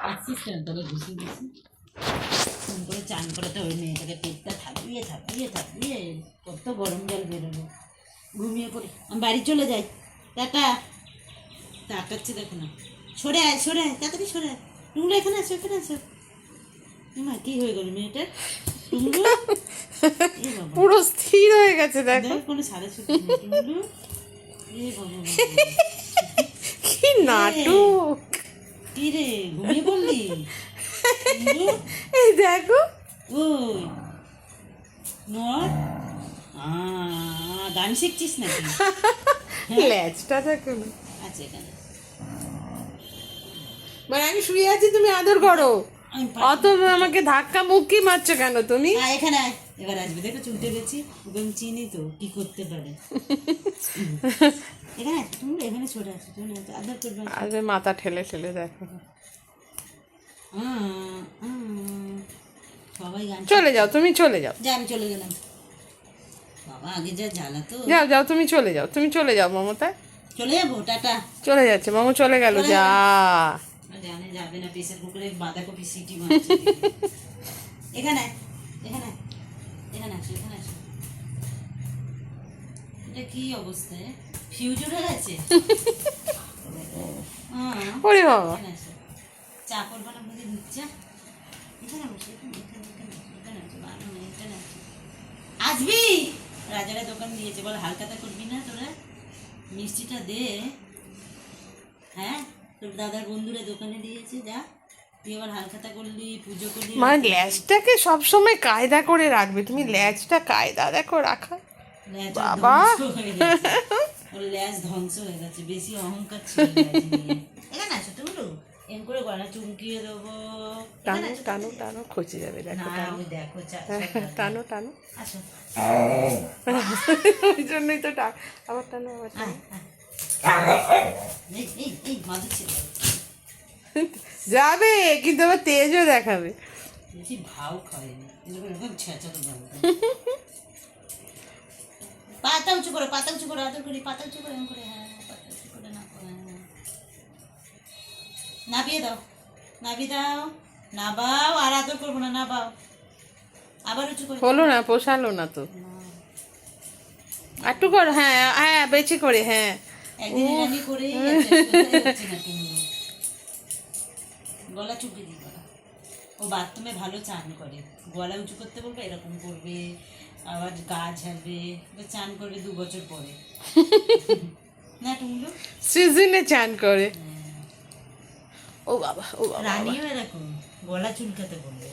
আসছিস কেন তোকে ঘুষি ঘুষি ফোন করে চান করাতে ওই মেয়েটাকে পেটটা থাপিয়ে থাপিয়ে থাপিয়ে কত গরম জল বেরোলো ঘুমিয়ে পড়ি আমি বাড়ি চলে যাই টাটা তাকাচ্ছে দেখো না সরে আয় তাড়াতাড়ি সরে আয় টুংলো এখানে আসো মা কি হয়ে গেল মেয়েটার টুংলু পুরো স্থির হয়ে গেছে দেখো কোনো সাড়ে ছুটি নেই টুংলু এ বাবা কি নাটক কি রে ঘুমিয়ে পড়লি এই দেখো ওই নর গান শিখছিস নাকি ল্যাজটা দেখো না আচ্ছা এখানে মানে আমি শুয়ে আছি তুমি আদর করো আমি অত আমাকে ধাক্কা মুক্কি মারছো কেন তুমি এখানে আয় এবার আসবে দেখো চুলতে গেছি ওকে আমি চিনি তো কি করতে পারে এখানে আয়, তুমি এখানে চলে আসো চলে আসো আদর করবে আরে মাথা ঠেলে ঠেলে দেখো সবাই গান চলে যাও তুমি চলে যাও যা আমি চলে গেলাম বাবা আগে যা জ্বালা তো যাও তুমি চলে যাও মমতা চলে যাবো টাটা চলে যাচ্ছে মামু চলে গেল যা জানে যাবে না প্রেসার কুকারে বাঁধাকপি সিটি মারছে এখানে আয়, এখানে আয়, এখানে আসো এটা কি অবস্থা ফিউজ উঠে গেছে ওরে বাবা এখানে আসো চা করবো না বুঝে দিচ্ছে এখানে বসে এখানে আসো ভালো না এখানে আসো আসবি রাজারা দোকান দিয়েছে বল হালখাতা করবি না তোরা মিষ্টিটা দে হ্যাঁ তোর দাদার বন্ধুরা দোকানে দিয়েছে যা তুই আবার হালখাতা করলি পুজো করলি মানে ল্যাজটাকে সবসময় কায়দা করে রাখবে তুমি ল্যাজটা কায়দা দেখো রাখা ল্যাজ বাবা। ধ্বংস হয়ে গেছে। ওর ল্যাজ ধ্বংস হয়ে গেছে বেশি অহংকার ছিল ল্যাজ নিয়ে। এখানে আসো তুমি এম করে গলা চুমকিয়ে দেবো এখানে আসো, টানো খচে যাবে দেখো না টানো ওই দেখো টানো আসো ওই জন্যই তো আবার টানো এই মাদুর ছিল যাবে কিন্তু আবার তেজও দেখাবে বেশি ভাও খাওয়াইনি এরকম ছেঁচা তো যাবো পাতা উঁচু করো আদর করি পাতা উঁচু করে এরকম করে হ্যাঁ পাতা উঁচু করে না নাবিয়ে দাও নাবাও আর আদর করবো না নাবাও আবার উঁচু করে হলো না পোষালো না তো একটু করো হ্যাঁ বেশি করে হ্যাঁ একদিন রানি করে গলা চুপে দিই গলা ও বাথরুমে ভালো চান করে গলা উঁচু করতে বলবে এরকম করবে আবার গা ঝাড়বে চান করবে 2 বছর পরে না টুমলু সিজনে চান করে ও বাবা রানিও এরকম গলা চুলকাতে বলবে